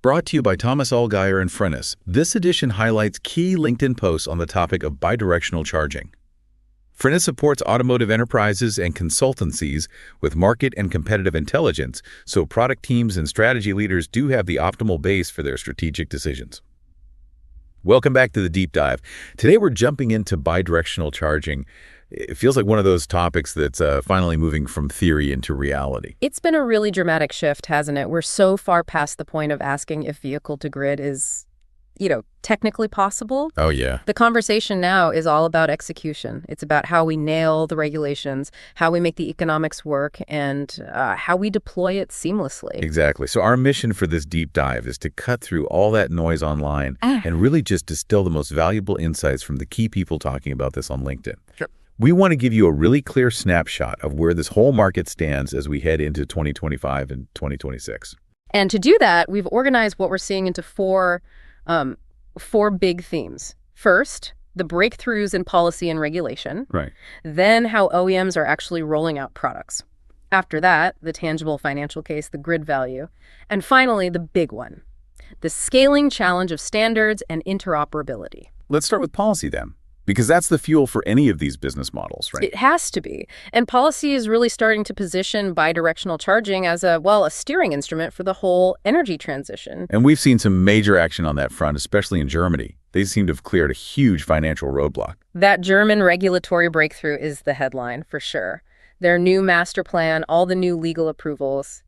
Brought to you by Thomas Allgaier and Frennis. This edition highlights key LinkedIn posts on the topic of bidirectional charging. Frennis supports automotive enterprises and consultancies with market and competitive intelligence, so product teams and strategy leaders do have the optimal base for their strategic decisions. Welcome back to the deep dive. Today we're jumping into bidirectional charging. It feels like one of those topics that's finally moving from theory into reality. It's been a really dramatic shift, hasn't it? We're so far past the point of asking if vehicle-to-grid is, technically possible. Oh, yeah. The conversation now is all about execution. It's about how we nail the regulations, how we make the economics work, and how we deploy it seamlessly. Exactly. So our mission for this deep dive is to cut through all that noise online and really just distill the most valuable insights from the key people talking about this on LinkedIn. Sure. We want to give you a really clear snapshot of where this whole market stands as we head into 2025 and 2026. And to do that, we've organized what we're seeing into four big themes. First, the breakthroughs in policy and regulation. Right. Then how OEMs are actually rolling out products. After that, the tangible financial case, the grid value. And finally, the big one, the scaling challenge of standards and interoperability. Let's start with policy then, because that's the fuel for any of these business models, right? It has to be. And policy is really starting to position bidirectional charging as a steering instrument for the whole energy transition. And we've seen some major action on that front, especially in Germany. They seem to have cleared a huge financial roadblock. That German regulatory breakthrough is the headline, for sure. Their new master plan, all the new legal approvals.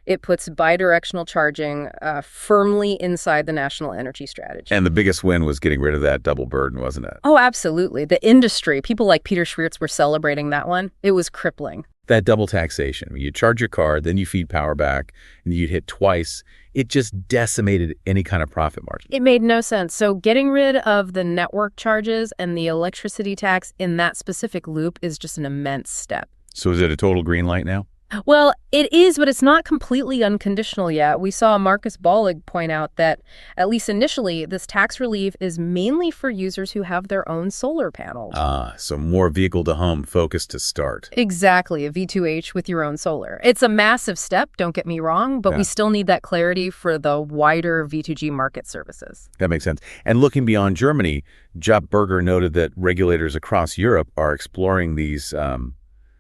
It puts bidirectional charging firmly inside the national energy strategy. And the biggest win was getting rid of that double burden, wasn't it? Oh, absolutely. The industry, people like Peter Schwirtz were celebrating that one. It was crippling. That double taxation. You charge your car, then you feed power back, and you'd hit twice. It just decimated any kind of profit margin. It made no sense. So getting rid of the network charges and the electricity tax in that specific loop is just an immense step. So is it a total green light now? Well, it is, but it's not completely unconditional yet. We saw Marcus Bollig point out that, at least initially, this tax relief is mainly for users who have their own solar panels. So more vehicle-to-home focus to start. Exactly, a V2H with your own solar. It's a massive step, don't get me wrong, but we still need that clarity for the wider V2G market services. That makes sense. And looking beyond Germany, Job Berger noted that regulators across Europe are exploring these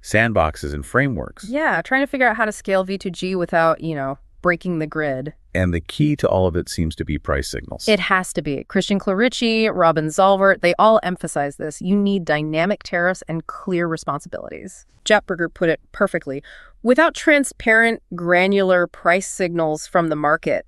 sandboxes and frameworks. Yeah, trying to figure out how to scale V2G without, breaking the grid. And the key to all of it seems to be price signals. It has to be. Christian Clerici, Robin Zolvert, they all emphasize this. You need dynamic tariffs and clear responsibilities. Berger put it perfectly. Without transparent, granular price signals from the market,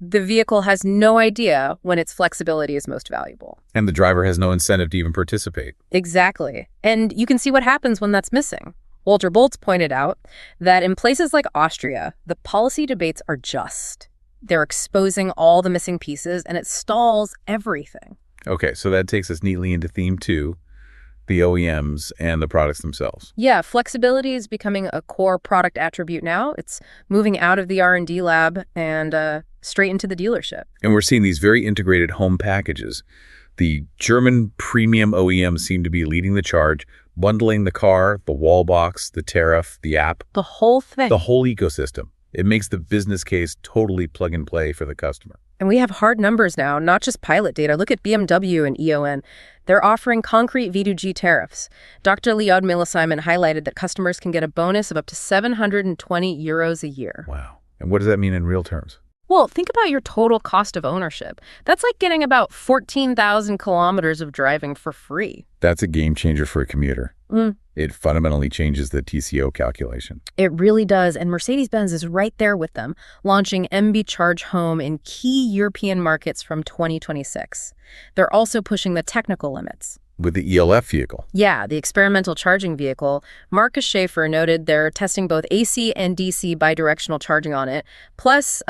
the vehicle has no idea when its flexibility is most valuable. And the driver has no incentive to even participate. Exactly. And you can see what happens when that's missing. Walter Boltz pointed out that in places like Austria, the policy debates are just. They're exposing all the missing pieces, and it stalls everything. Okay, so that takes us neatly into theme 2, the OEMs and the products themselves. Yeah, flexibility is becoming a core product attribute now. It's moving out of the R&D lab and straight into the dealership. And we're seeing these very integrated home packages. The German premium OEMs seem to be leading the charge, bundling the car, the wall box, the tariff, the app. The whole thing. The whole ecosystem. It makes the business case totally plug and play for the customer. And we have hard numbers now, not just pilot data. Look at BMW and EON. They're offering concrete V2G tariffs. Dr. Liad Milasimon highlighted that customers can get a bonus of up to 720 euros a year. Wow. And what does that mean in real terms? Well, think about your total cost of ownership. That's like getting about 14,000 kilometers of driving for free. That's a game changer for a commuter. It fundamentally changes the TCO calculation. It really does, and Mercedes-Benz is right there with them, launching MB Charge Home in key European markets from 2026. They're also pushing the technical limits. With the ELF vehicle. Yeah, the experimental charging vehicle. Marcus Schaefer noted they're testing both AC and DC bidirectional charging on it, plus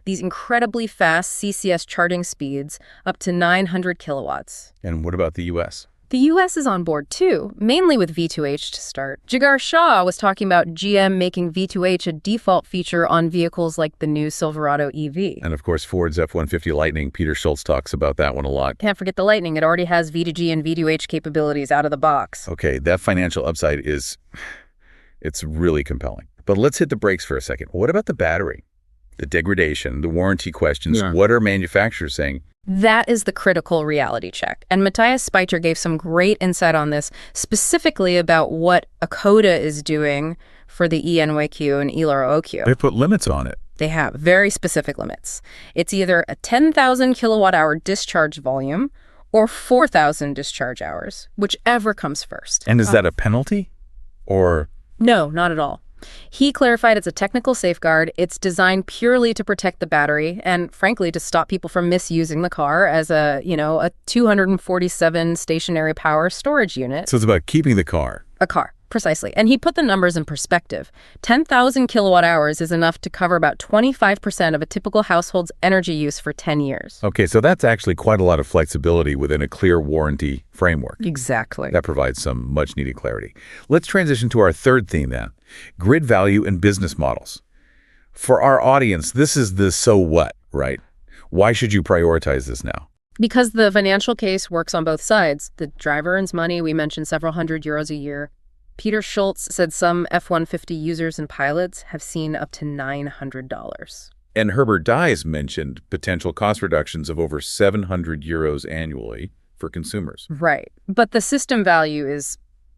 these incredibly fast CCS charging speeds up to 900 kilowatts. And what about the U.S.? The U.S. is on board, too, mainly with V2H to start. Jigar Shah was talking about GM making V2H a default feature on vehicles like the new Silverado EV. And, of course, Ford's F-150 Lightning. Peter Schultz talks about that one a lot. Can't forget the Lightning. It already has V2G and V2H capabilities out of the box. Okay, that financial upside it's really compelling. But let's hit the brakes for a second. What about the battery? The degradation, the warranty questions, Yeah. what are manufacturers saying? That is the critical reality check. And Matthias Speicher gave some great insight on this, specifically about what Akoda is doing for the ENYQ and ELAR-OQ. They put limits on it. They have very specific limits. It's either a 10,000 kilowatt hour discharge volume or 4,000 discharge hours, whichever comes first. And is that a penalty? Or No, not at all. He clarified it's a technical safeguard. It's designed purely to protect the battery and, frankly, to stop people from misusing the car as a 247 stationary power storage unit. so it's about keeping the car. A car, precisely. And he put the numbers in perspective. 10,000 kilowatt hours is enough to cover about 25% of a typical household's energy use for 10 years. Okay, so that's actually quite a lot of flexibility within a clear warranty framework. Exactly. That provides some much-needed clarity. Let's transition to our third theme then, grid value and business models. For our audience, this is the so what, right? Why should you prioritize this now? Because the financial case works on both sides. The driver earns money. We mentioned several €100 a year. Peter Schultz said some F-150 users and pilots have seen up to $900. And Herbert Dies mentioned potential cost reductions of over €700 annually for consumers. Right. But the system value is,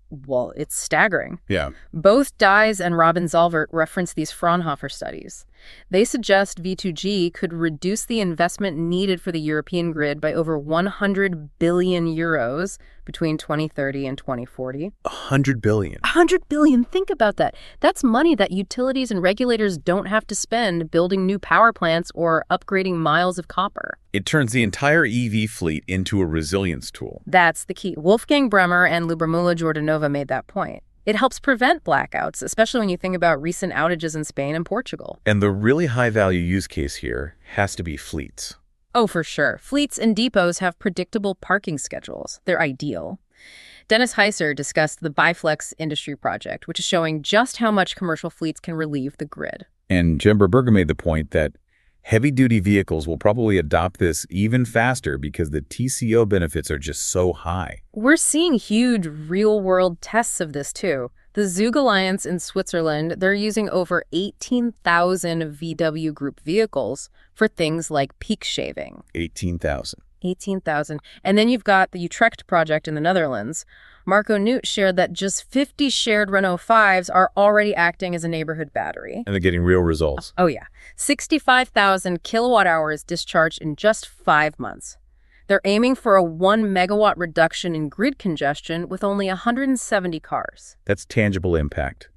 well, it's staggering. Yeah. Both Dies and Robin Zalvert reference these Fraunhofer studies. They suggest V2G could reduce the investment needed for the European grid by over 100 billion euros between 2030 and 2040. 100 billion. 100 billion, think about that. That's money that utilities and regulators don't have to spend building new power plants or upgrading miles of copper. It turns the entire EV fleet into a resilience tool. That's the key. Wolfgang Bremer and Lubomila Jordanova made that point. It helps prevent blackouts, especially when you think about recent outages in Spain and Portugal. And the really high-value use case here has to be fleets. Oh, for sure. Fleets and depots have predictable parking schedules. They're ideal. Dennis Heiser discussed the Biflex industry project, which is showing just how much commercial fleets can relieve the grid. And Jen Berger made the point that heavy-duty vehicles will probably adopt this even faster because the TCO benefits are just so high. We're seeing huge real-world tests of this, too. The Zug Alliance in Switzerland, they're using over 18,000 VW Group vehicles for things like peak shaving. 18,000. 18,000. And then you've got the Utrecht project in the Netherlands. Marco Newt shared that just 50 shared Renault 5s are already acting as a neighborhood battery. And they're getting real results. Oh, yeah. 65,000 kilowatt hours discharged in just 5 months. They're aiming for a 1 megawatt reduction in grid congestion with only 170 cars. That's tangible impact.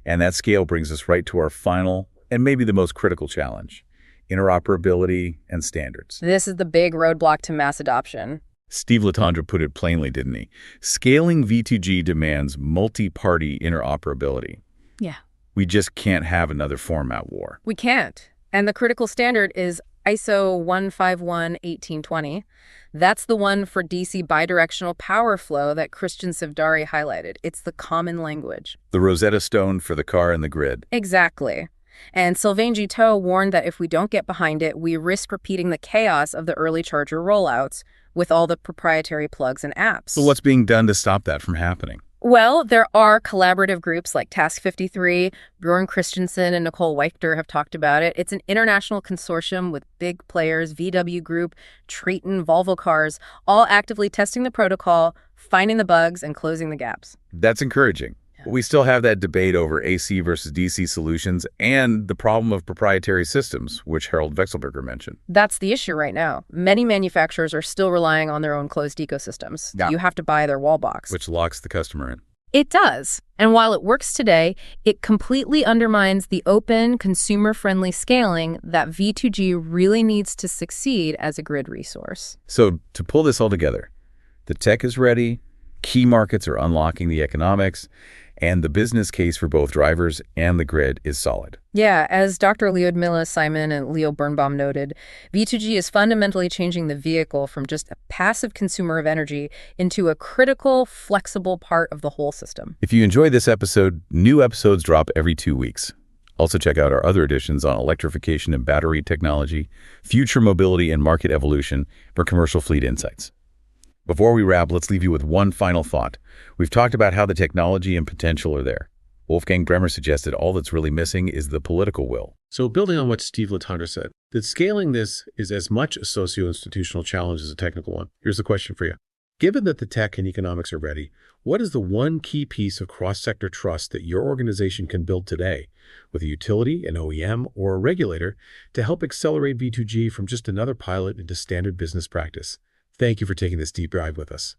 And that scale brings us right to our final and maybe the most critical challenge, interoperability and standards. This is the big roadblock to mass adoption. Steve Latondra put it plainly, didn't he? Scaling V2G demands multi-party interoperability. Yeah. We just can't have another format war. We can't. And the critical standard is ISO 151-1820. That's the one for DC bidirectional power flow that Christian Sivdari highlighted. It's the common language. The Rosetta Stone for the car and the grid. Exactly. And Sylvain Guiteau warned that if we don't get behind it, we risk repeating the chaos of the early charger rollouts with all the proprietary plugs and apps. So what's being done to stop that from happening? Well, there are collaborative groups like Task 53. Bjorn Christensen and Nicole Weichter have talked about it. It's an international consortium with big players, VW Group, Triton, Volvo Cars, all actively testing the protocol, finding the bugs, and closing the gaps. That's encouraging. But we still have that debate over AC versus DC solutions and the problem of proprietary systems, which Harold Vexelberger mentioned. That's the issue right now. Many manufacturers are still relying on their own closed ecosystems. Yeah. You have to buy their wall box. Which locks the customer in. It does. And while it works today, it completely undermines the open, consumer-friendly scaling that V2G really needs to succeed as a grid resource. So to pull this all together, the tech is ready, key markets are unlocking the economics, and the business case for both drivers and the grid is solid. Yeah, as Dr. Lyudmila Simon and Leo Birnbaum noted, V2G is fundamentally changing the vehicle from just a passive consumer of energy into a critical, flexible part of the whole system. If you enjoyed this episode, new episodes drop every 2 weeks. Also check out our other editions on electrification and battery technology, future mobility and market evolution for commercial fleet insights. Before we wrap, let's leave you with one final thought. We've talked about how the technology and potential are there. Wolfgang Bremer suggested all that's really missing is the political will. So building on what Steve Latondra said, that scaling this is as much a socio-institutional challenge as a technical one. Here's the question for you. Given that the tech and economics are ready, what is the one key piece of cross-sector trust that your organization can build today with a utility, an OEM, or a regulator to help accelerate V2G from just another pilot into standard business practice? Thank you for taking this deep dive with us.